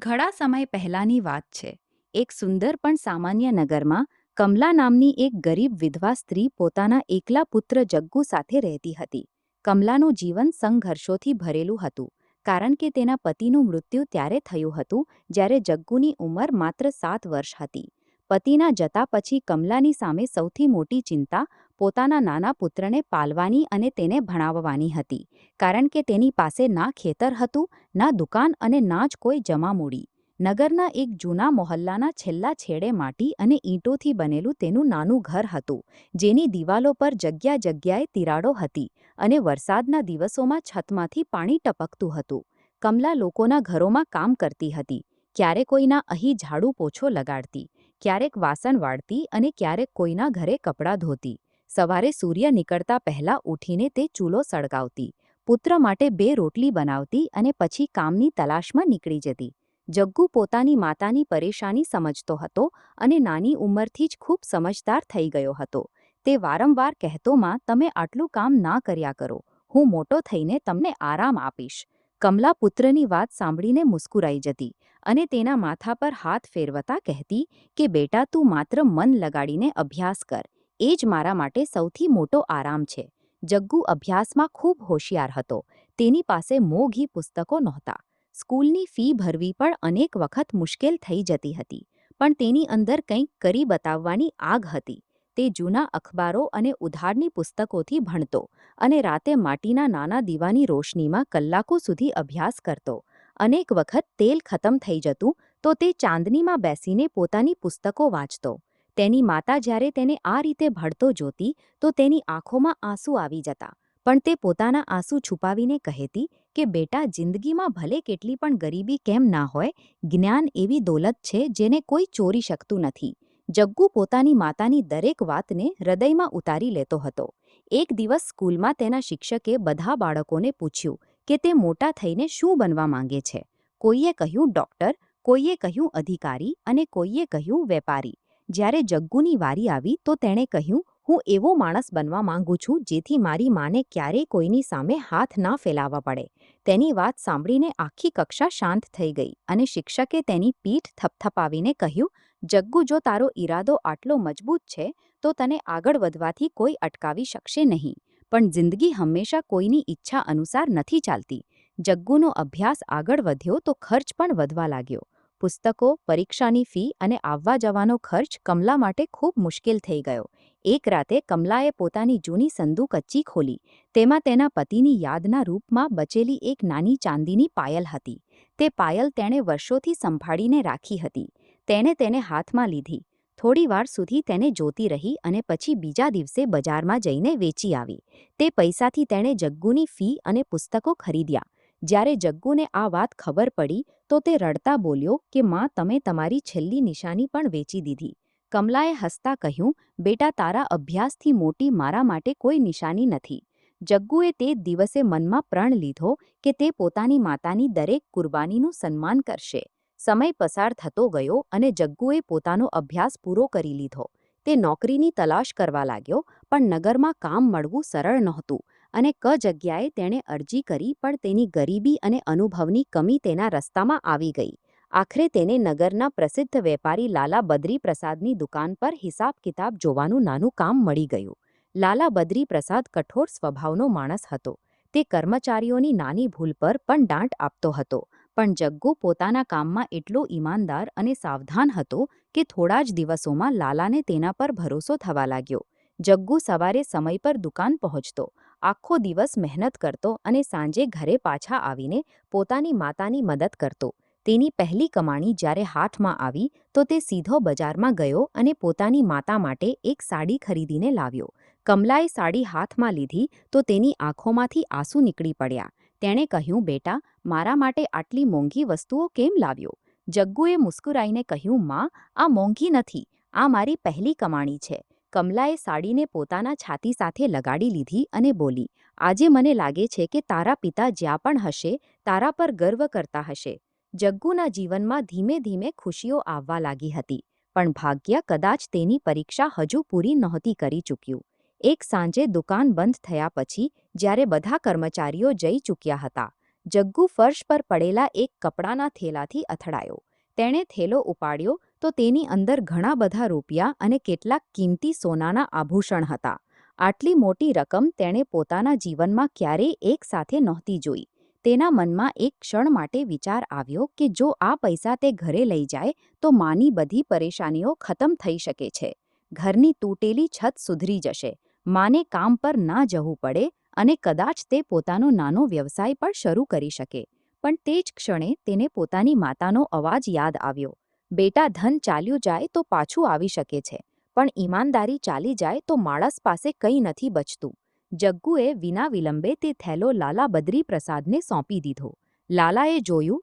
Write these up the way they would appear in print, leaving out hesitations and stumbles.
ઘણા સમય પહેલાની વાત છે. એક સુંદર પણ સામાન્ય નગરમાં કમલા નામની એક ગરીબ વિધવા સ્ત્રી પોતાના એકલા પુત્ર જગ્ગુ સાથે રહેતી હતી. કમલાનું જીવન સંઘર્ષોથી ભરેલું હતું, કારણ કે તેના પતિનું મૃત્યુ ત્યારે થયું હતું જ્યારે જગ્ગુની ઉંમર માત્ર 7 વર્ષ હતી. પતિના જતા પછી કમલાની સામે સૌથી મોટી ચિંતા પોતાના નાના પુત્રને પાલવાની અને તેને ભણાવવાની હતી, કારણ કે તેની પાસે ના ખેતર હતું, ના દુકાન અને ના જ કોઈ જમામૂડી. નગરના એક જૂના મોહલ્લાના છેલ્લા છેડે માટી અને ઈંટોથી બનેલું તેનું નાનું ઘર હતું, જેની દિવાલો પર જગ્યાએ તિરાડો હતી અને વરસાદના દિવસોમાં છતમાંથી પાણી ટપકતું હતું. કમલા લોકોના ઘરોમાં કામ કરતી હતી, ક્યારેક કોઈના અહીં ઝાડુ પોછો લગાડતી, ક્યારેક વાસણ વાળતી અને ક્યારેક કોઈના ઘરે કપડાં ધોતી. સવારે સૂર્ય નીકળતા પહેલા ઉઠીને તે ચૂલો સળગાવતી, પુત્ર માટે 2 રોટલી બનાવતી અને પછી કામની તલાશમાં નીકળી જતી. જગ્ગુ પોતાની માતાની પરેશાની સમજતો હતો અને નાની ઉંમરથી જ ખૂબ સમજદાર થઈ ગયો હતો. તે વારંવાર કહેતો, માં, તમે આટલું કામ ના કર્યા કરો, હું મોટો થઈને તમને આરામ આપીશ. કમલા પુત્રની વાત સાંભળીને મુસ્કુરાઈ જતી અને તેના માથા પર હાથ ફેરવતા કહેતી કે બેટા, તું માત્ર મન લગાડીને અભ્યાસ કર, એ જ મારા માટે સૌથી મોટો આરામ છે. જગ્ગુ અભ્યાસમાં ખૂબ હોશિયાર હતો. તેની પાસે મોંઘી પુસ્તકો નહોતા. સ્કૂલની ફી ભરવી પણ અનેક વખત મુશ્કેલ થઈ જતી હતી, પણ તેની અંદર કંઈક કરી બતાવવાની આગ હતી. તે જૂના અખબારો અને ઉધારની પુસ્તકોથી ભણતો અને રાતે માટીના નાના દીવાની રોશનીમાં કલાકો સુધી અભ્યાસ કરતો. અનેક વખત તેલ ખતમ થઈ જતું તો તે ચાંદનીમાં બેસીને પોતાની પુસ્તકો વાંચતો. તેની માતા જ્યારે તેને આ રીતે ભણતો જોતી તો તેની આંખોમાં આંસુ આવી જતા, પણ તે પોતાના આંસુ છુપાવીને કહેતી કે બેટા, જિંદગીમાં ભલે કેટલી પણ ગરીબી કેમ ના હોય, જ્ઞાન એવી દોલત છે જેને કોઈ ચોરી શકતું નથી. જગ્ગુ પોતાની માતાની દરેક વાતને હૃદયમાં ઉતારી લેતો હતો. એક દિવસ સ્કૂલમાં તેના શિક્ષકે બધા બાળકોને પૂછ્યું કે તે મોટા થઈને શું બનવા માંગે છે. કોઈએ કહ્યું ડૉક્ટર, કોઈએ કહ્યું અધિકારી અને કોઈએ કહ્યું વેપારી. જ્યારે જગ્ગુની વારી આવી તો તેણે કહ્યું, હું એવો માણસ બનવા માંગુ છું જેથી મારી માને ક્યારેય કોઈની સામે હાથ ના ફેલાવવા પડે. તેની વાત સાંભળીને આખી કક્ષા શાંત થઈ ગઈ અને શિક્ષકે તેની પીઠ થપથપાવીને કહ્યું, જગ્ગુ, જો તારો ઈરાદો આટલો મજબૂત છે તો તને આગળ વધવાથી કોઈ અટકાવી શકશે નહીં, પણ જિંદગી હંમેશા કોઈની ઈચ્છા અનુસાર નથી ચાલતી. જગ્ગુનો અભ્યાસ આગળ વધ્યો તો ખર્ચ પણ વધવા લાગ્યો. પુસ્તકો, પરીક્ષાની ફી અને આવવા જવાનો ખર્ચ કમલા માટે ખૂબ મુશ્કેલ થઈ ગયો. એક રાતે કમલાએ પોતાની જૂની સંદૂકચ્ચી ખોલી. તેમાં તેના પતિની યાદના રૂપમાં બચેલી એક નાની ચાંદીની પાયલ હતી. તે પાયલ તેણે વર્ષોથી સંભાળીને રાખી હતી. તેણે તેને હાથમાં લીધી. થોડી વાર સુધી તેને જોતી રહી અને પછી બીજા દિવસે બજારમાં જઈને વેચી આવી. તે પૈસાથી તેણે જગ્ગુની ફી અને પુસ્તકો ખરીદ્યા. જ્યારે જગ્ગુને આ વાત ખબર પડી તો તે રડતા બોલ્યો કે માં, તમે તમારી છેલ્લી નિશાની પણ વેચી દીધી. કમલાએ હસતા કહ્યું, બેટા, તારા અભ્યાસથી મોટી મારા માટે કોઈ નિશાની નથી. જગ્ગુએ તે દિવસે મનમાં પ્રણ લીધો કે તે પોતાની માતાની દરેક કુરબાનીનું સન્માન કરશે. સમય પસાર થતો ગયો અને જગ્ગુએ પોતાનો અભ્યાસ પૂરો કરી લીધો. તે નોકરીની તલાશ કરવા લાગ્યો, પણ નગરમાં કામ મળવું સરળ નહોતું અને જગ્યાએ તેણે અરજી કરી, પણ તેની ગરીબી અને અનુભવની કમી તેના રસ્તામાં આવી ગઈ. આખરે તેને નગરના પ્રસિદ્ધ વેપારી લાલા બદ્રી પ્રસાદની દુકાન પર હિસાબ કિતાબ જોવાનું નાનું કામ મળી ગયું. લાલા બદ્રી પ્રસાદ કઠોર સ્વભાવનો માણસ હતો. તે કર્મચારીઓની નાની ભૂલ પર પણ દાંટ આપતો હતો, પણ જગ્ગુ પોતાના કામમાં એટલો ઈમાનદાર અને સાવધાન હતો કે થોડા જ દિવસોમાં લાલાને તેના પર ભરોસો થવા લાગ્યો. જગ્ગુ સવારે સમય પર દુકાન પહોંચતો, આખો દિવસ મહેનત કરતો અને સાંજે ઘરે પાછા આવીને પોતાની માતાની મદદ કરતો. તેની પહેલી કમાણી જ્યારે હાથમાં આવી તો તે સીધો બજારમાં ગયો અને પોતાની માતા માટે એક સાડી ખરીદીને લાવ્યો. કમલાએ સાડી હાથમાં લીધી તો તેની આંખોમાંથી આંસુ નીકળી પડ્યા. તેણે કહ્યું, બેટા, મારા માટે આટલી મોંઘી વસ્તુઓ કેમ લાવ્યો? જગ્ગુએ મુસ્કુરાઈને કહ્યું, માં, આ મોંઘી નથી, આ મારી પહેલી કમાણી છે. કમલાએ સાડીને પોતાના છાતી સાથે લગાડી લીધી અને બોલી, આજે મને લાગે છે કે તારા પિતા જ્યાં પણ હશે તારા પર ગર્વ કરતા હશે. જગ્ગુના જીવનમાં ધીમે ધીમે ખુશીઓ આવવા લાગી હતી, પણ ભાગ્ય કદાચ તેની પરીક્ષા હજુ પૂરી નહોતી કરી ચૂક્યું. એક સાંજે દુકાન બંધ થયા પછી, જ્યારે બધા કર્મચારીઓ જઈ ચૂક્યા હતા, જગ્ગુ ફર્શ પર પડેલા એક કપડાના થેલાથી અથડાયો. તેણે થેલો ઉપાડ્યો તો તેની અંદર ઘણા બધા રૂપિયા અને કેટલાક કિંમતી સોનાના આભૂષણ હતા. આટલી મોટી રકમ તેણે પોતાના જીવનમાં ક્યારેય એકસાથે નહોતી જોઈ. તેના મનમાં એક ક્ષણ માટે વિચાર આવ્યો કે જો આ પૈસા તે ઘરે લઈ જાય તો માની બધી પરેશાનીઓ ખતમ થઈ શકે છે. ઘરની તૂટેલી છત સુધરી જશે, માને કામ પર ના જવું પડે અને કદાચ તે પોતાનો નાનો વ્યવસાય પણ શરૂ કરી શકે. પણ તે જ ક્ષણે તેને પોતાની માતાનો અવાજ યાદ આવ્યો. બેટા, ધન ચાલ્યું જાય તો પાછું આવી શકે છે, પણ ઈમાનદારી ચાલી જાય તો માણસ પાસે કંઈ નથી બચતું. જગ્ગુએ વિના વિલંબે તે થેલો લાલા બદ્રી પ્રસાદને સોંપી દીધો. લાલાએ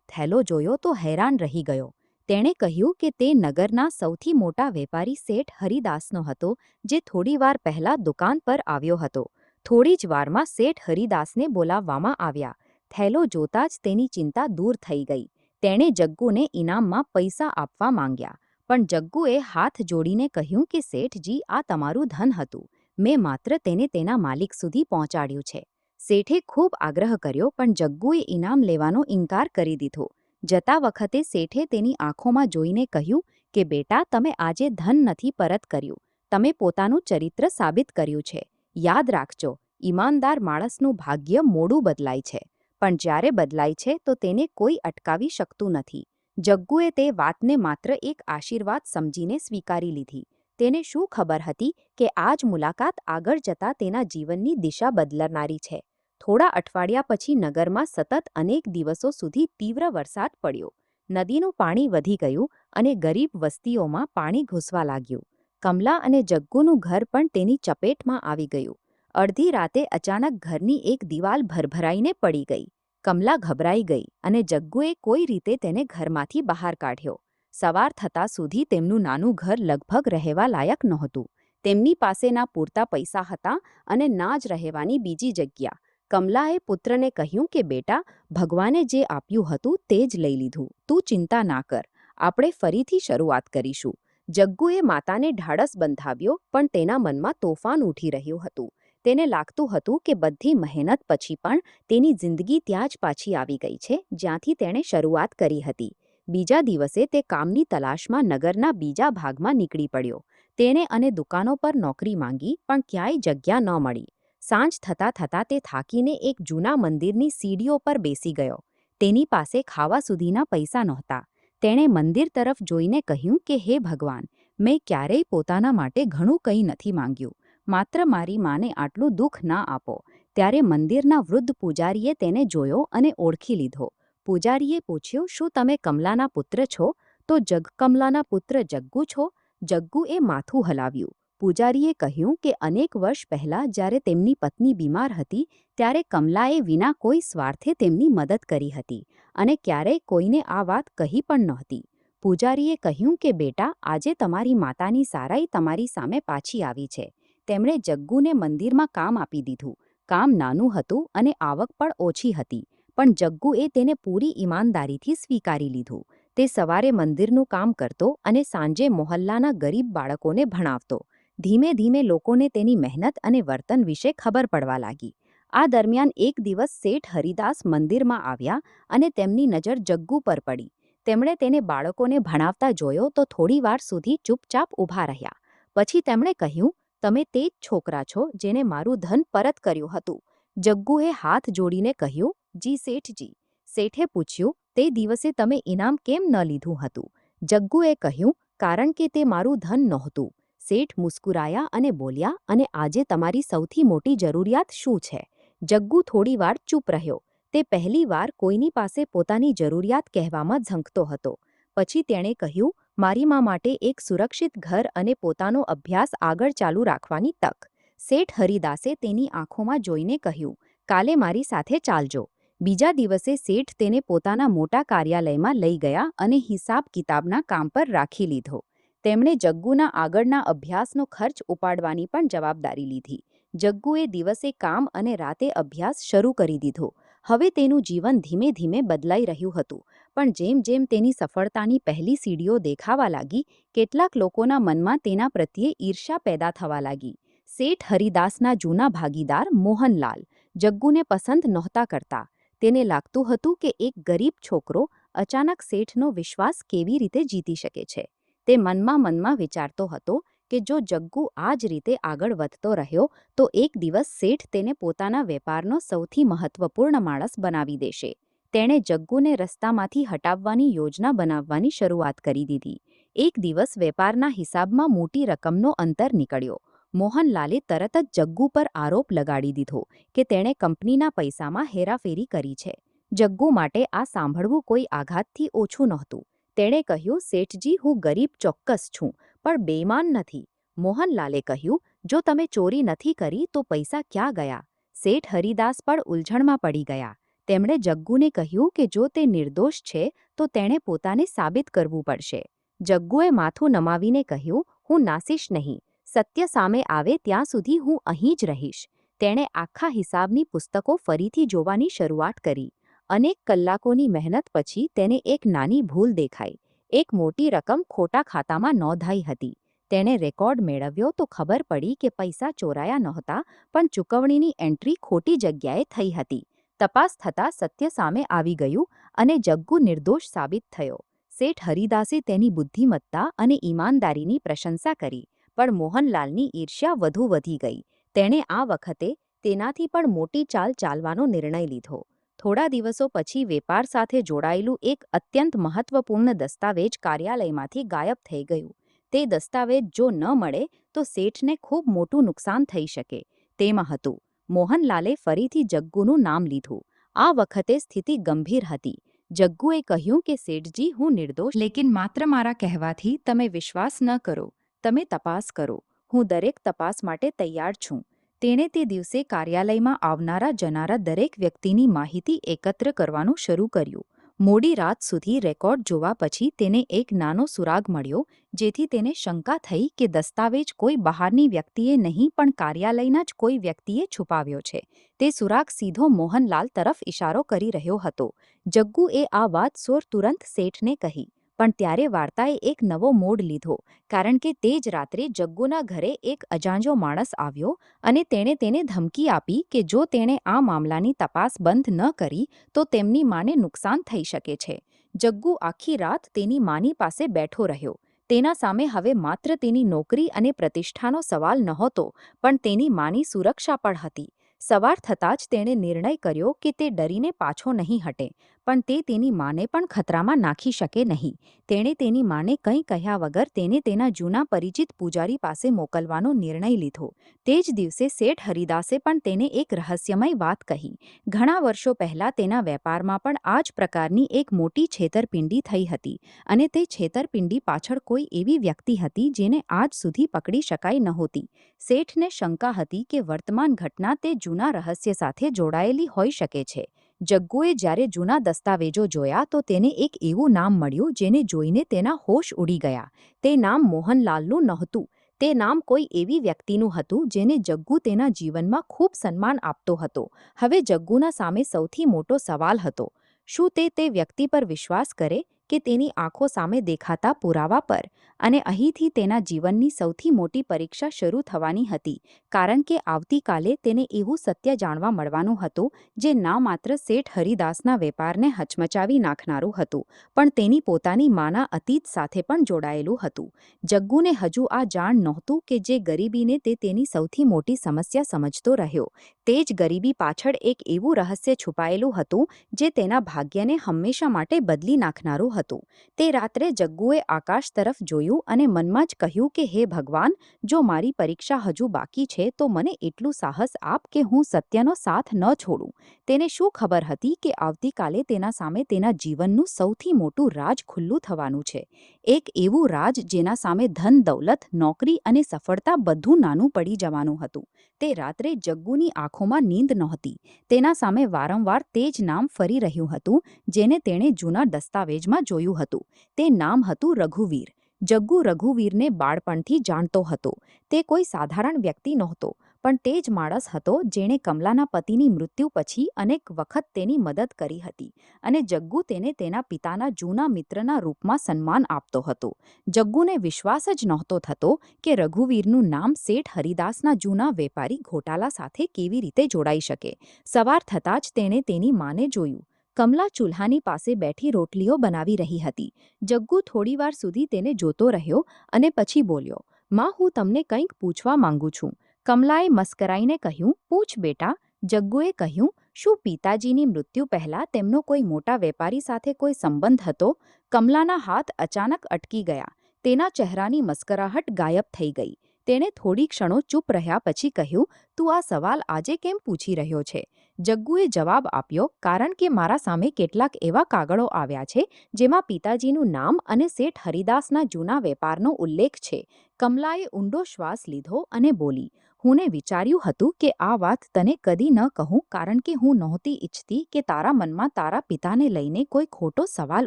થેલો જોયો તો હેરાન રહી ગયો. તેણે કહ્યું કે તે નગરના સૌથી મોટા વેપારી શેઠ હરિદાસનો હતો, જે થોડીવાર પહેલા દુકાન પર આવ્યો હતો. થોડી જ વારમાં શેઠ હરિદાસને બોલાવવામાં આવ્યા. થેલો જોતાં જ તેની ચિંતા દૂર થઈ ગઈ. તેણે જગ્ગુને ઇનામમાં પૈસા આપવા માંગ્યા, પણ જગ્ગુએ હાથ જોડીને કહ્યું કે શેઠજી, આ તમારું ધન હતું. મેં માત્ર તેને તેના માલિક સુધી પહોંચાડ્યું છે. શેઠે ખૂબ આગ્રહ કર્યો, પણ જગ્ગુએ ઇનામ લેવાનો ઇનકાર કરી દીધો. જતા વખતે શેઠે તેની આંખોમાં જોઈને કહ્યું કે બેટા, તમે આજે ધન નથી પરત કર્યું, તમે પોતાનું ચરિત્ર સાબિત કર્યું છે. યાદ રાખજો, ઈમાનદાર માણસનું ભાગ્ય મોડું બદલાય છે, પણ જ્યારે બદલાય છે તો તેને કોઈ અટકાવી શકતું નથી. જગ્ગુએ તે વાતને માત્ર એક આશીર્વાદ સમજીને સ્વીકારી લીધી. તેને શું ખબર હતી કે આ જ મુલાકાત આગળ જતાં તેના જીવનની દિશા બદલનારી છે. થોડા અઠવાડિયા પછી નગરમાં સતત અનેક દિવસો સુધી તીવ્ર વરસાદ પડ્યો. નદીનું પાણી વધી ગયું અને ગરીબ વસ્તીઓમાં પાણી ઘૂસવા લાગ્યું. કમલા અને જગ્ગુનું ઘર પણ તેની ચપેટમાં આવી ગયું. અડધી રાતે અચાનક ઘરની એક દિવાલ ભરભરાઈને પડી ગઈ. કમલા ગભરાઈ ગઈ અને જગ્ગુએ કોઈ રીતે તેને ઘરમાંથી બહાર કાઢ્યો. સવાર થતાં સુધી તેમનું નાનું ઘર લગભગ રહેવા લાયક નહોતું. તેમની પાસે ના પૂરતા પૈસા હતા અને ના જ રહેવાની બીજી જગ્યા. કમલાએ પુત્રને કહ્યું કે બેટા, ભગવાને જે આપ્યું હતું તે જ લઈ લીધું. તું ચિંતા ના કર, આપણે ફરીથી શરૂઆત કરીશું. જગ્ગુએ માતાને ઢાળસ બંધાવ્યો, પણ તેના મનમાં તોફાન ઉઠી રહ્યું હતું. તેને લાગતું હતું કે બધી મહેનત પછી પણ તેની જિંદગી ત્યાં જ પાછી આવી ગઈ છે, જ્યાંથી તેણે શરૂઆત કરી હતી. બીજા દિવસે તે કામની તલાશમાં નગરના બીજા ભાગમાં નીકળી પડ્યો. તેણે અને દુકાનો પર નોકરી માંગી, પણ ક્યાંય જગ્યા ન મળી. સાંજ થતાં તે થાકીને એક જૂના મંદિરની સીડીઓ પર બેસી ગયો. તેની પાસે ખાવા સુધીના પૈસા નહોતા. તેણે મંદિર તરફ જોઈને કહ્યું કે હે ભગવાન, મેં ક્યારેય પોતાના માટે ઘણું કંઈ નથી માંગ્યું. માત્ર મારી માને આટલું દુઃખ ના આપો. ત્યારે મંદિરના વૃદ્ધ પૂજારીએ તેને જોયો અને ઓળખી લીધો. પૂજારીએ પૂછ્યું, શું તમે કમલાના પુત્ર છો? તો કમલાના પુત્ર જગ્ગુ છો? જગ્ગુએ માથું હલાવ્યું. પૂજારીએ કહ્યું કે અનેક વર્ષ પહેલાં જ્યારે તેમની પત્ની બીમાર હતી, ત્યારે કમલાએ વિના કોઈ સ્વાર્થે તેમની મદદ કરી હતી અને ક્યારેય કોઈને આ વાત કહી પણ નહોતી. પૂજારીએ કહ્યું કે બેટા, આજે તમારી માતાની સારાઈ તમારી સામે પાછી આવી છે. તેમણે જગ્ગુને મંદિરમાં કામ આપી દીધું. કામ નાનું હતું અને આવક પણ ઓછી હતી, પણ જગ્ગુએ તેને પૂરી ઈમાનદારીથી સ્વીકારી લીધું. તે સવારે મંદિરનું કામ કરતો અને સાંજે મોહલ્લાના ગરીબ બાળકોને ભણાવતો. ધીમે ધીમે લોકોને તેની મહેનત અને વર્તન વિશે ખબર પડવા લાગી. આ દરમિયાન એક દિવસ શેઠ હરિદાસ મંદિરમાં આવ્યા અને તેમની નજર જગ્ગુ પર પડી. તેમણે તેને બાળકોને ભણાવતા જોયો તો થોડીવાર સુધી ચૂપચાપ ઊભા રહ્યા. પછી તેમણે કહ્યું, તમે તે જ છોકરા છો જેને મારું ધન પરત કર્યું હતું? જગ્ગુએ હાથ જોડીને કહ્યું, જી શેઠજી. શેઠે પૂછ્યું, તે દિવસે તમે ઇનામ કેમ ન લીધું હતું? જગ્ગુએ કહ્યું, કારણ કે તે મારું ધન નહોતું. શેઠ મુસ્કુરાયા અને બોલ્યા, અને આજે તમારી સૌથી મોટી જરૂરિયાત શું છે? જગ્ગુ થોડીવાર ચૂપ રહ્યો. તે પહેલીવાર કોઈની પાસે પોતાની જરૂરિયાત કહેવામાં ઝંખતો હતો. પછી તેણે કહ્યું, મારી મા માટે એક સુરક્ષિત ઘર અને પોતાનો અભ્યાસ આગળ ચાલુ રાખવાની તક. શેઠ હરિદાસે તેની આંખોમાં જોઈને કહ્યું, કાલે મારી સાથે ચાલજો. બીજા દિવસે શેઠ તેને પોતાના મોટા કાર્યાલયમાં લઈ ગયા અને હિસાબ કિતાબના કામ પર રાખી લીધો. તેમણે જગ્ગુના આગળના અભ્યાસનો ખર્ચ ઉપાડવાની પણ જવાબદારી લીધી. જગ્ગુએ દિવસે કામ અને રાતે અભ્યાસ શરૂ કરી દીધો. હવે તેનું જીવન ધીમે ધીમે બદલાઈ રહ્યું હતું, પણ જેમ જેમ તેની સફળતાની પહેલી સીડીઓ દેખાવા લાગી, કેટલાક લોકોના મનમાં તેના પ્રત્યે ઈર્ષ્યા પેદા થવા લાગી. શેઠ હરિદાસના જૂના ભાગીદાર મોહનલાલ જગ્ગુને પસંદ નહોતા કરતા. તેને લાગતું હતું કે એક ગરીબ છોકરો અચાનક શેઠનો વિશ્વાસ કેવી રીતે જીતી શકે છે. તે મનમાં વિચારતો હતો કે જો જગ્ગુ આ જ રીતે આગળ વધતો રહ્યો તો એક દિવસ શેઠ તેને પોતાના વેપારનો સૌથી મહત્વપૂર્ણ માણસ બનાવી દેશે. તેણે જગ્ગુને રસ્તામાંથી હટાવવાની યોજના બનાવવાની શરૂઆત કરી દીધી. એક દિવસ વેપારના હિસાબમાં મોટી રકમનો અંતર નીકળ્યો. મોહનલાલે તરત જ જગ્ગુ પર આરોપ લગાડી દીધો કે તેણે કંપનીના પૈસામાં હેરાફેરી કરી છે. જગ્ગુ માટે આ સાંભળવું કોઈ આઘાતથી ઓછું નહોતું. તેણે કહ્યું, શેઠજી, હું ગરીબ ચોક્કસ છું, પણ બેઈમાન નથી. મોહનલાલે કહ્યું, જો તમે ચોરી નથી કરી તો પૈસા ક્યાં ગયા? શેઠ હરિદાસ પણ ઉલઝણમાં પડી ગયા. તેમણે જગ્ગુને કહ્યું કે જો તે નિર્દોષ છે તો તેણે પોતાને સાબિત કરવું પડશે. જગ્ગુએ માથું નમાવીને કહ્યું, હું નાસીશ નહીં. સત્ય સામે આવે ત્યાં સુધી હું અહીં જ રહીશ. તેણે આખા હિસાબની પુસ્તકો ફરીથી જોવાની શરૂઆત કરી. અનેક કલાકોની મહેનત પછી તેને એક નાની ભૂલ દેખાઈ. એક મોટી રકમ ખોટા ખાતામાં નોંધાઈ હતી. તેણે રેકોર્ડ મેળવ્યો તો ખબર પડી કે પૈસા ચોરાયા નહોતા, પણ ચૂકવણીની એન્ટ્રી ખોટી જગ્યાએ થઈ હતી. તપાસ થતાં સત્ય સામે આવી ગયું અને જગ્ગુ નિર્દોષ સાબિત થયો. શેઠ હરિદાસે તેની બુદ્ધિમત્તા અને ઈમાનદારીની પ્રશંસા કરી. પણ મોહનલાલની ઈર્ષ્યા વધુ વધી ગઈ. તેણે આ વખતે તેનાથી પણ મોટી ચાલ ચાલવાનો નિર્ણય લીધો. થોડા દિવસો પછી વેપાર સાથે જોડાયેલું એક અત્યંત મહત્વપૂર્ણ દસ્તાવેજ કાર્યાલયમાંથી ગાયબ થઈ ગયું. તે દસ્તાવેજ જો ન મળે તો શેઠને ખૂબ મોટું નુકસાન થઈ શકે તેમ હતું. મોહનલાલે ફરીથી જગ્ગુનું નામ લીધું. આ વખતે સ્થિતિ ગંભીર હતી. જગ્ગુએ કહ્યું કે શેઠજી, હું નિર્દોષ, લેકિન માત્ર મારા કહેવાથી તમે વિશ્વાસ ન કરો. તમે તપાસ કરો. હું દરેક તપાસ માટે તૈયાર છું. તેણે તે દિવસે કાર્યાલયમાં આવનારા જનારા દરેક વ્યક્તિની માહિતી એકત્ર કરવાનું શરૂ કર્યું. મોડી રાત સુધી રેકોર્ડ જોવા પછી તેને એક નાનો સુરાગ મળ્યો, જેથી તેને શંકા થઈ કે દસ્તાવેજ કોઈ બહારની વ્યક્તિએ નહીં પણ કાર્યાલયના જ કોઈ વ્યક્તિએ છુપાવ્યો છે. તે સુરાગ સીધો મોહનલાલ તરફ ઇશારો કરી રહ્યો હતો. જગ્ગુએ આ વાત તુરંત શેઠને કહી. પણ ત્યારે વાર્તાએ એક નવો મોડ લીધો, કારણ કે તે જ રાત્રે જગ્ગુના ઘરે એક અજાણ્યો માણસ આવ્યો અને તેણે તેને ધમકી આપી કે જો તેણે આ મામલાની તપાસ બંધ ન કરી તો તેમની માને નુકસાન થઈ શકે છે. જગ્ગુ આખી રાત તેની માની પાસે બેઠો રહ્યો. તેના સામે હવે માત્ર તેની નોકરી અને પ્રતિષ્ઠાનો સવાલ નહોતો, પણ તેની માની સુરક્ષા પણ હતી. સવાર થતાં જ તેણે નિર્ણય કર્યો કે તે ડરીને પાછો નહીં હટે, પણ તે તેની માને પણ ખતરામાં નાખી શકે નહીં. તેણે તેની માને કંઈ કહ્યા વગર તેને તેના જૂના પરિચિત પૂજારી પાસે મોકલવાનો નિર્ણય લીધો. તે જ દિવસે શેઠ હરિદાસે પણ તેને એક રહસ્યમય વાત કહી. ઘણા વર્ષો પહેલાં તેના વેપારમાં પણ આ જ પ્રકારની એક મોટી છેતરપિંડી થઈ હતી, અને તે છેતરપિંડી પાછળ કોઈ એવી વ્યક્તિ હતી જેને આજ સુધી પકડી શકાઈ નહોતી. શેઠને શંકા હતી કે વર્તમાન ઘટના તે જૂના રહસ્ય સાથે જોડાયેલી હોઈ શકે છે. જગ્ગુએ જ્યારે જૂના દસ્તાવેજો જોયા તો તેને એક એવું નામ મળ્યું જેને જોઈને તેના હોશ ઉડી ગયા. તે નામ મોહનલાલનું નહોતું. તે નામ કોઈ એવી વ્યક્તિનું હતું જેને જગ્ગુ તેના જીવનમાં ખૂબ સન્માન આપતો હતો. હવે જગ્ગુના સામે સૌથી મોટો સવાલ હતો, શું તે વ્યક્તિ પર વિશ્વાસ કરે કે તેની આંખો સામે દેખાતા પુરાવા પર? અને અહીંથી તેના જીવનની સૌથી મોટી પરીક્ષા શરૂ થવાની હતી, કારણ કે આવતીકાલે તેને એવું સત્ય જાણવા મળવાનું હતું જે ના માત્ર શેઠ હરિદાસના વેપારને હચમચાવી નાખનારું હતું, પણ તેની પોતાની માના અતીત સાથે પણ જોડાયેલું હતું. જગ્ગુને હજુ આ જાણ નહોતું કે જે ગરીબીને તે તેની સૌથી મોટી સમસ્યા સમજતો રહ્યો, તે જ ગરીબી પાછળ એક એવું રહસ્ય છુપાયેલું હતું જે તેના ભાગ્યને હંમેશા માટે બદલી નાખનારું હતું. તે રાત્રે જગ્ગુએ આકાશ તરફ જોયું અને મનમાં જ કહ્યું કે હે ભગવાન, જો મારી પરીક્ષા હજુ બાકી છે તો મને એટલું સાહસ આપ કે હું સત્યનો સાથ ન છોડું. તેને શું ખબર હતી કે આવતીકાલે તેના સામે તેના જીવનનું સૌથી મોટું રાજ ખુલ્લું થવાનું છે. એક એવું રાજ જેના સામે ધન, દૌલત, નોકરી અને સફળતા બધું નાનું પડી જવાનું હતું. તે રાત્રે જગ્ગુની આંખોમાં નીંદ નહોતી. તેના સામે વારંવાર તે જ નામ ફરી રહ્યું હતું જેને તેણે જૂના દસ્તાવેજમાં જોયું હતું. તે નામ હતું રઘુવીર. જગ્ગુ રઘુવીરને બાળપણથી જાણતો હતો. તે કોઈ સાધારણ વ્યક્તિ નહોતો, પણ તે જ માણસ હતો જેણે કમલાના પતિની મૃત્યુ પછી અનેક વખત તેની મદદ કરી હતી અને જગ્ગુ તેને તેના પિતાના જૂના મિત્રના રૂપમાં સન્માન આપતો હતો. જગ્ગુને વિશ્વાસ જ નહોતો થતો કે રઘુવીરનું નામ શેઠ હરિદાસના જૂના વેપારી ઘોટાલા સાથે કેવી રીતે જોડાઈ શકે. સવાર થતાં જ તેણે તેની માને જોયું. કમલા ચૂલ્હાની પાસે બેઠી રોટલીઓ બનાવી રહી હતી. જગ્ગુ થોડીવાર સુધી તેને જોતો રહ્યો અને પછી બોલ્યો, "માં, હું તમને કંઈક પૂછવા માંગુ છું." કમલાએ મસ્કરાઈને કહ્યું, "પૂછ બેટા." જગ્ગુએ કહ્યું, "શું પિતાજીની મૃત્યુ પહેલાં તેમનો કોઈ મોટા વેપારી સાથે કોઈ સંબંધ હતો?" કમલાના હાથ અચાનક અટકી ગયા. તેના ચહેરાની મસ્કરાહટ ગાયબ થઈ ગઈ. તેણે થોડી ક્ષણો ચૂપ રહ્યા પછી કહ્યું, "તું આ સવાલ આજે કેમ પૂછી રહ્યો છે?" જગ્ગુએ જવાબ આપ્યો, "કારણ કે મારા સામે કેટલાક એવા કાગળો આવ્યા છે જેમાં પિતાજીનું નામ અને શેઠ હરિદાસના જૂના વેપારનો ઉલ્લેખ છે." કમલાએ ઊંડો શ્વાસ લીધો અને બોલી, "હું વિચાર્યું હતું કે આ વાત તને કદી ન કહું કારણ કે હું નહોતી ઈચ્છતી કે તારા મનમાં તારા પિતાને લઈને કોઈ ખોટો સવાલ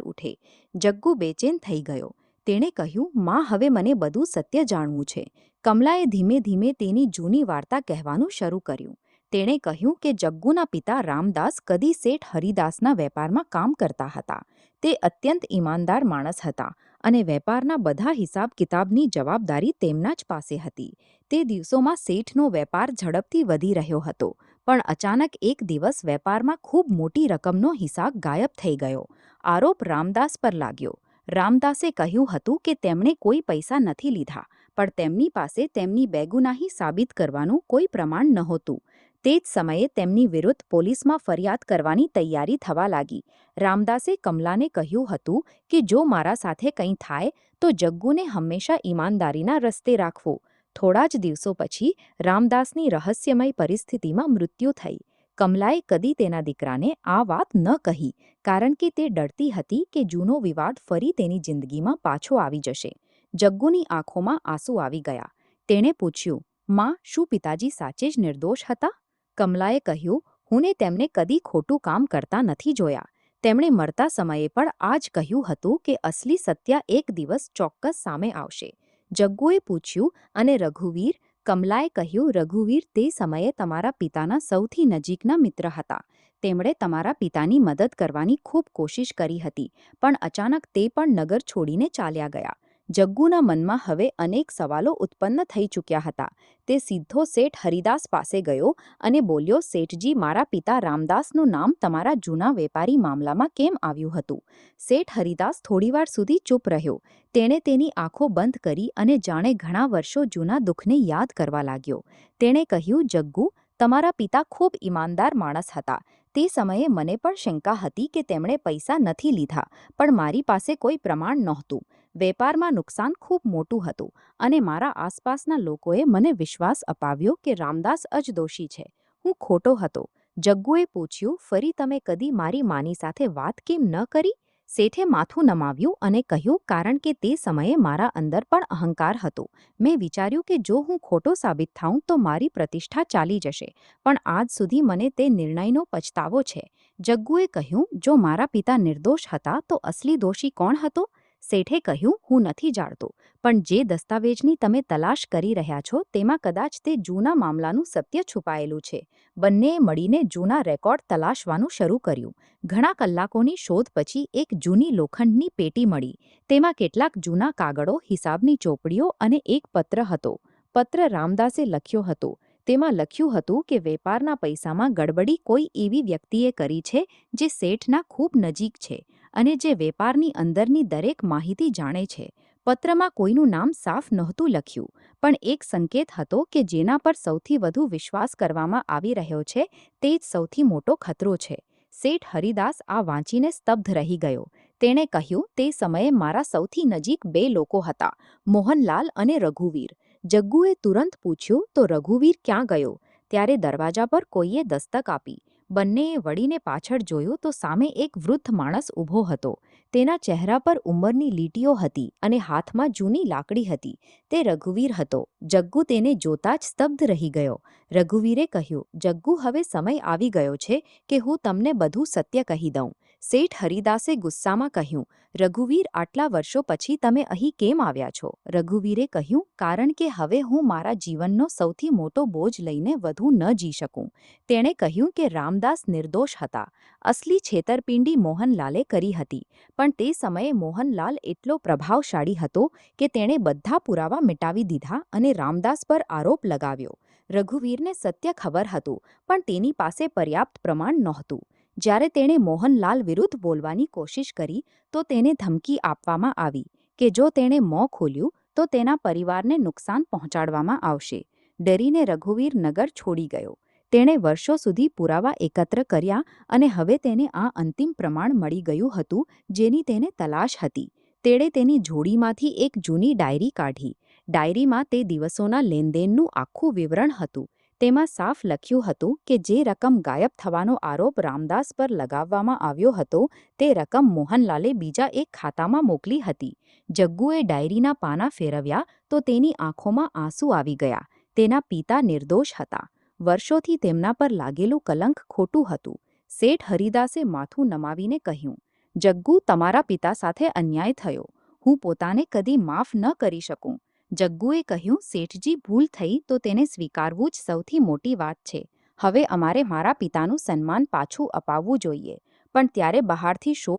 ઉઠે." જગ્ગુ બેચેન થઈ ગયો. તેણે કહ્યું, "માં, હવે મને બધું સત્ય જાણવું છે." કમલાએ ધીમે ધીમે તેની જૂની વાર્તા કહેવાનું શરૂ કર્યું. તેણે કહ્યું કે જગ્ગુના પિતા રામદાસ કદી શેઠ હરિદાસના વેપારમાં કામ કરતા હતા. તે અત્યંત ઈમાનદાર માણસ હતા અને વેપારના બધા હિસાબ કિતાબની જવાબદારી તેમના જ પાસે હતી. તે દિવસોમાં શેઠનો વેપાર ઝડપથી વધી રહ્યો હતો, પણ અચાનક એક દિવસ વેપારમાં ખૂબ મોટી રકમનો હિસાબ ગાયબ થઈ ગયો. આરોપ રામદાસ પર લાગ્યો. રામદાસે કહ્યું હતું કે તેમણે કોઈ પૈસા નથી લીધા, પણ તેમની પાસે તેમની બેગુનાહી સાબિત કરવાનું કોઈ પ્રમાણ નહોતું. તે જ સમયે તેમની વિરુદ્ધ પોલીસમાં ફરિયાદ કરવાની તૈયારી થવા લાગી. રામદાસે કમલાને કહ્યું હતું કે જો મારા સાથે કંઈ થાય તો જગ્ગુને હંમેશા ઈમાનદારીના રસ્તે રાખવો. થોડા જ દિવસો પછી રામદાસની રહસ્યમય પરિસ્થિતિમાં મૃત્યુ થઈ. કમલાએ કદી તેના દીકરાને આ વાત ન કહી કારણ કે તે ડરતી હતી કે જૂનો વિવાદ ફરી તેની જિંદગીમાં પાછો આવી જશે. જગ્ગુની આંખોમાં આંસુ આવી ગયા. તેણે પૂછ્યું, "માં, શું પિતાજી સાચે જ નિર્દોષ હતા?" કમલાએ કહ્યું, "હું તેમને કદી ખોટું કામ કરતા નથી જોયા. તેમણે મરતા સમયે પણ આ જ કહ્યું હતું કે અસલી સત્ય એક દિવસ ચોક્કસ સામે આવશે." જગ્ગુએ પૂછ્યું, "અને રઘુવીર?" કમલાએ કહ્યું, "રઘુવીર તે સમયે તમારા પિતાના સૌથી નજીકના મિત્ર હતા. તેમણે તમારા પિતાની મદદ કરવાની ખૂબ કોશિશ કરી હતી, પણ અચાનક તે પણ નગર છોડીને ચાલ્યા ગયા." જગ્ગુના મનમાં હવે અનેક સવાલો ઉત્પન્ન થઈ ચૂક્યા હતા. તે સીધો શેઠ હરિદાસ પાસે ગયો અને બોલ્યો, "શેઠજી, મારા પિતા રામદાસનું નામ તમારા જૂના વેપારી મામલામાં કેમ આવ્યું હતું?" શેઠ હરિદાસ થોડીવાર સુધી ચૂપ રહ્યો. તેણે તેની આંખો બંધ કરી અને જાણે ઘણા વર્ષો જૂના દુઃખને યાદ કરવા લાગ્યો. તેણે કહ્યું, "જગ્ગુ, તમારા પિતા ખૂબ ઈમાનદાર માણસ હતા. તે સમયે મને પણ શંકા હતી કે તેમણે પૈસા નથી લીધા, પણ મારી પાસે કોઈ પ્રમાણ નહોતું. વેપારમાં નુકસાન ખૂબ મોટું હતું અને મારા આસપાસના લોકોએ મને વિશ્વાસ અપાવ્યો કે રામદાસ જ દોષી છે. હું ખોટો હતો." જગ્ગુએ પૂછ્યું, "ફરી તમે કદી મારી માની સાથે વાત કેમ ન કરી?" શેઠે માથું નમાવ્યું અને કહ્યું, "કારણ કે તે સમયે મારા અંદર પણ અહંકાર હતો. મેં વિચાર્યું કે જો હું ખોટો સાબિત થાઉં તો મારી પ્રતિષ્ઠા ચાલી જશે, પણ આજ સુધી મને તે નિર્ણયનો પછતાવો છે." જગ્ગુએ કહ્યું, "જો મારા પિતા નિર્દોષ હતા તો અસલી દોષી કોણ હતો?" શેઠે કહ્યું, "હું નથી જાણતો, પણ જે દસ્તાવેજની તમે તલાશ કરી રહ્યા છો તેમાં કદાચ તે જૂના મામલાનું સત્ય છુપાયેલું છે." બંનેએ મળીને જૂના રેકોર્ડ તલાશવાનું શરૂ કર્યું. ઘણા કલાકોની શોધ પછી એક જૂની લોખંડની પેટી મળી. તેમાં કેટલાક જૂના કાગળો, હિસાબની ચોપડીઓ અને એક પત્ર હતો. પત્ર રામદાસે લખ્યો હતો. તેમાં લખ્યું હતું કે વેપારના પૈસામાં ગડબડી કોઈ એવી વ્યક્તિએ કરી છે જે શેઠના ખૂબ નજીક છે અને જે વેપારની અંદરની દરેક માહિતી જાણે છે. પત્રમાં કોઈનું નામ સાફ નહોતું લખ્યું, પણ એક સંકેત હતો કે જેના પર સૌથી વધુ વિશ્વાસ કરવામાં આવી રહ્યો છે તે જ સૌથી મોટો ખતરો છે. શેઠ હરિદાસ આ વાંચીને સ્તબ્ધ રહી ગયો. તેણે કહ્યું, "તે સમયે મારા સૌથી નજીક બે લોકો હતા, મોહનલાલ અને રઘુવીર." જગ્ગુએ તુરંત પૂછ્યું, "તો રઘુવીર ક્યાં ગયો?" ત્યારે દરવાજા પર કોઈએ દસ્તક આપી. બંનેએ વળીને પાછળ જોયું તો સામે એક વૃદ્ધ માણસ ઊભો હતો. તેના ચહેરા પર ઉંમરની લીટીઓ હતી અને હાથમાં જૂની લાકડી હતી. તે રઘુવીર હતો. જગ્ગુ તેને જોતા જ સ્તબ્ધ રહી ગયો. રઘુવીરે કહ્યું, "જગ્ગુ, હવે સમય આવી ગયો છે કે હું તમને બધું સત્ય કહી દઉં." શેઠ હરિદાસે ગુસ્સામાં કહ્યું, રઘુવીર, આટલા વર્ષો પછી તમે અહીં કેમ આવ્યા છો? રઘુવીરે કહ્યું, કારણ કે હવે હું મારા જીવનનો સૌથી મોટો બોજ લઈને વધુ ન જી શકું. તેણે કહ્યું કે રામદાસ નિર્દોષ હતા. અસલી છેતરપિંડી મોહનલાલે કરી હતી, પણ તે સમયે મોહનલાલ એટલો પ્રભાવશાળી હતો કે તેણે બધા પુરાવા મિટાવી દીધા અને રામદાસ પર આરોપ લગાવ્યો. રઘુવીરને સત્ય ખબર હતું, પણ તેની પાસે પર્યાપ્ત પ્રમાણ નહોતું. જ્યારે તેણે મોહનલાલ વિરુદ્ધ બોલવાની કોશિશ કરી તો તેને ધમકી આપવામાં આવી કે જો તેણે મોં ખોલ્યું તો તેના પરિવારને નુકસાન પહોંચાડવામાં આવશે. ડરીને રઘુવીર નગર છોડી ગયો. તેણે વર્ષો સુધી પુરાવા એકત્ર કર્યા અને હવે તેને આ અંતિમ પ્રમાણ મળી ગયું હતું જેની તેને તલાશ હતી. તેણે તેની જોડીમાંથી એક જૂની ડાયરી કાઢી. ડાયરીમાં તે દિવસોના લેનદેનનું આખું વિવરણ હતું. તેમાં સાફ લખ્યું હતું કે જે રકમ ગાયબ થવાનો આરોપ રામદાસ પર લગાવવામાં આવ્યો હતો તે રકમ મોહનલાલે બીજા એક ખાતામાં મોકલી હતી. જગ્ગુએ ડાયરીના પાના ફેરવ્યા તો તેની આંખોમાં આંસુ આવી ગયા. તેના પિતા નિર્દોષ હતા. વર્ષોથી તેમના પર લાગેલું કલંક ખોટું હતું. શેઠ હરિદાસે માથું નમાવીને કહ્યું, જગ્ગુ, તમારા પિતા સાથે અન્યાય થયો. હું પોતાને કદી માફ ન કરી શકું. જગ્ગુએ કહ્યું, શેઠજી, ભૂલ થઈ તો તેને સ્વીકારવું જ સૌથી મોટી વાત છે. હવે અમારે મારા પિતાનું સન્માન પાછું અપાવવું જોઈએ, પણ ત્યારે બહારથી શોર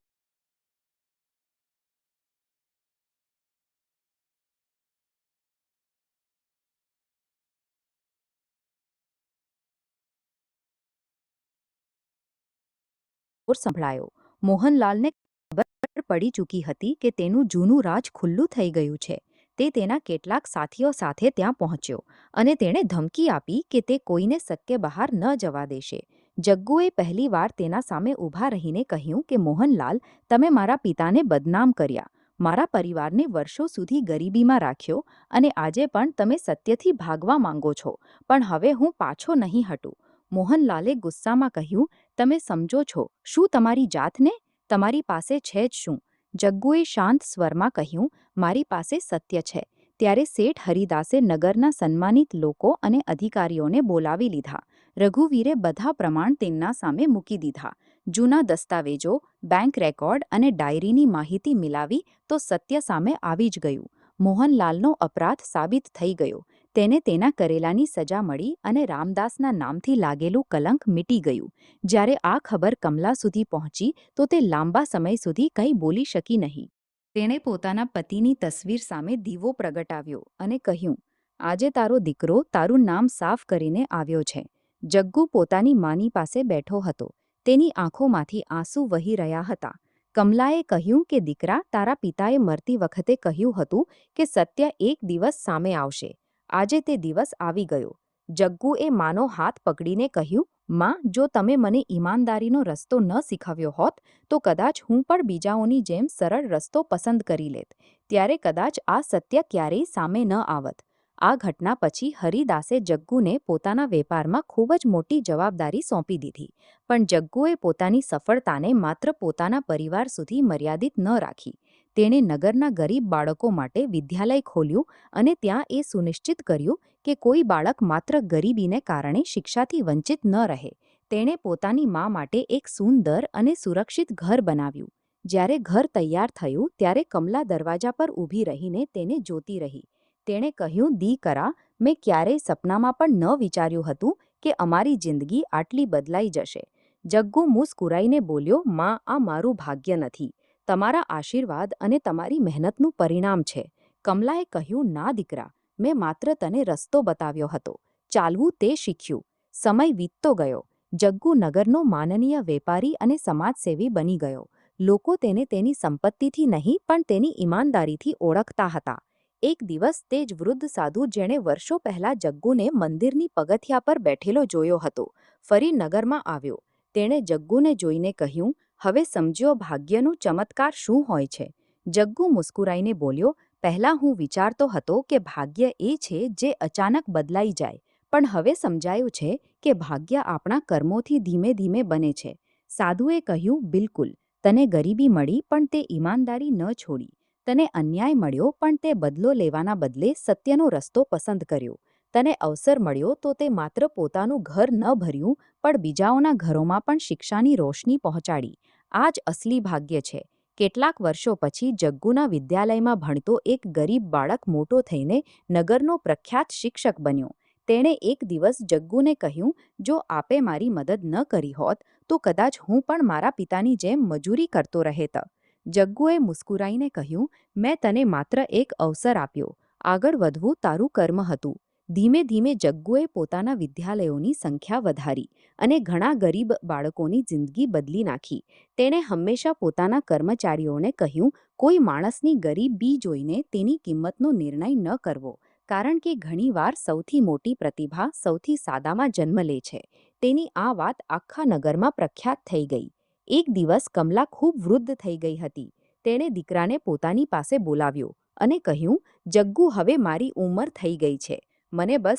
સંભળાયો. મોહનલાલને ખબર પડી ચૂકી હતી કે તેનું જૂનું રાજ ખુલ્લું થઈ ગયું છે. તે તેના કેટલાક સાથીઓ સાથે ત્યાં પહોંચ્યો અને તેણે ધમકી આપી કે તે કોઈને શક્ય બહાર ન જવા દેશે. જગ્ગુએ પહેલીવાર તેના સામે ઊભા રહીને કહ્યું કે મોહનલાલ, તમે મારા પિતાને બદનામ કર્યા, મારા પરિવારને વર્ષો સુધી ગરીબીમાં રાખ્યો અને આજે પણ તમે સત્યથી ભાગવા માંગો છો, પણ હવે હું પાછો નહીં હટું. મોહનલાલે ગુસ્સામાં કહ્યું, તમે સમજો છો શું તમારી જાતને? તમારી પાસે છે જ શું? જગ્ગુએ શાંત સ્વરમાં કહ્યું, મારી પાસે સત્ય છે. ત્યારે શેઠ હરિદાસે નગરના સન્માનિત લોકો અને અધિકારીઓને બોલાવી લીધા. રઘુવીરે બધા પ્રમાણ તેમના સામે મૂકી દીધા. જૂના દસ્તાવેજો, બેંક રેકોર્ડ અને ડાયરીની માહિતી મિલાવી તો સત્ય સામે આવી જ ગયું. મોહનલાલનો અપરાધ સાબિત થઈ ગયો. તેને તેના કરેલાની સજા મળી અને રામદાસના નામથી લાગેલું કલંક મિટી ગયું. જ્યારે આ ખબર કમલા સુધી પહોંચી તો તે લાંબા સમય સુધી કંઈ બોલી શકી નહીં. તેણે પોતાના પતિની તસવીર સામે દીવો પ્રગટાવ્યો અને કહ્યું, આજે તારો દીકરો તારું નામ સાફ કરીને આવ્યો છે. જગ્ગુ પોતાની માની પાસે બેઠો હતો. તેની આંખોમાંથી આંસુ વહી રહ્યા હતા. કમલાએ કહ્યું કે દીકરા, તારા પિતાએ મરતી વખતે કહ્યું હતું કે સત્ય એક દિવસ સામે આવશે. આજે તે દિવસ આવી ગયો. જગ્ગુએ માનો હાથ પકડીને કહ્યું, માં, જો તમે મને ઈમાનદારીનો રસ્તો ન શીખવ્યો હોત તો કદાચ હું પણ બીજાઓની જેમ સરળ રસ્તો પસંદ કરી લેત. ત્યારે કદાચ આ સત્ય ક્યારેય સામે ન આવત. આ ઘટના પછી હરિદાસે જગ્ગુને પોતાના વેપારમાં ખૂબ જ મોટી જવાબદારી સોંપી દીધી. પણ જગ્ગુએ પોતાની સફળતાને માત્ર પોતાના પરિવાર સુધી મર્યાદિત ન રાખી. તેણે નગરના ગરીબ બાળકો માટે વિદ્યાલય ખોલ્યું અને ત્યાં એ સુનિશ્ચિત કર્યું કે કોઈ બાળક માત્ર ગરીબીને કારણે શિક્ષાથી વંચિત ન રહે. તેણે પોતાની મા માટે એક સુંદર અને સુરક્ષિત ઘર બનાવ્યું. જ્યારે ઘર તૈયાર થયું ત્યારે કમલા દરવાજા પર ઊભી રહીને તેને જોતી રહી. તેણે કહ્યું, દીકરા, મેં ક્યારેય સપનામાં પણ ન વિચાર્યું હતું કે અમારી જિંદગી આટલી બદલાઈ જશે. જગ્ગુ મુસ્કુરાઈને બોલ્યો, માં, આ મારું ભાગ્ય નથી. તમારા આશીર્વાદ અને તમારી મહેનતનું પરિણામ છે. કમલાએ કહ્યું, ના દીકરા, મેં માત્ર તને રસ્તો બતાવ્યો હતો. ચાલવું તે શીખ્યું. સમય વીતતો ગયો. જગ્ગુ નગરનો માનનીય વેપારી અને સમાજસેવી બની ગયો. લોકો તેને તેની સંપત્તિથી નહીં પણ તેની ઈમાનદારીથી ઓળખતા હતા. એક દિવસ તે જ વૃદ્ધ સાધુ જેણે વર્ષો પહેલા જગ્ગુને મંદિરની પગથિયા પર બેઠેલો જોયો હતો, ફરી નગરમાં આવ્યો. તેણે જગ્ગુને જોઈને કહ્યું, હવે સમજ્યો ભાગ્યનું ચમત્કાર શું હોય છે. જગ્ગુ મુસ્કુરાઈને બોલ્યો, પહેલાં હું વિચારતો હતો કે ભાગ્ય એ છે જે અચાનક બદલાઈ જાય, પણ હવે સમજાયું છે કે ભાગ્ય આપણા કર્મોથી ધીમે ધીમે બને છે. સાધુએ કહ્યું, બિલકુલ. તને ગરીબી મળી પણ તે ઈમાનદારી ન છોડી. તને અન્યાય મળ્યો પણ તે બદલો લેવાના બદલે સત્યનો રસ્તો પસંદ કર્યો. તને અવસર મળ્યો તો તે માત્ર પોતાનું ઘર ન ભર્યું પણ બીજાઓના ઘરોમાં પણ શિક્ષાની રોશની પહોંચાડી. આ જ અસલી ભાગ્ય છે. કેટલાક વર્ષો પછી જગ્ગુના વિદ્યાલયમાં ભણતો એક ગરીબ બાળક મોટો થઈને નગરનો પ્રખ્યાત શિક્ષક બન્યો. તેણે એક દિવસ જગ્ગુને કહ્યું, જો આપે મારી મદદ ન કરી હોત તો કદાચ હું પણ મારા પિતાની જેમ મજૂરી કરતો રહેત. જગ્ગુએ મુસ્કુરાઈને કહ્યું, મેં તને માત્ર એક અવસર આપ્યો. આગળ વધવું તારું કર્મ હતું. ધીમે ધીમે જગ્ગુએ પોતાના વિદ્યાલયોની સંખ્યા વધારી અને ઘણા ગરીબ બાળકોની જિંદગી બદલી નાખી. તેણે હંમેશા પોતાના કર્મચારીઓને કહ્યું, કોઈ માણસની ગરીબી જોઈને તેની કિંમતનો નિર્ણય ન કરવો, કારણ કે ઘણીવાર સૌથી મોટી પ્રતિભા સૌથી સાદામાં જન્મ લે છે. તેની આ વાત આખા નગરમાં પ્રખ્યાત થઈ ગઈ. એક દિવસ કમલા ખૂબ વૃદ્ધ થઈ ગઈ હતી. તેણે દીકરાને પોતાની પાસે બોલાવ્યો અને કહ્યું, જગ્ગુ, હવે મારી ઉંમર થઈ ગઈ છે. મને બસ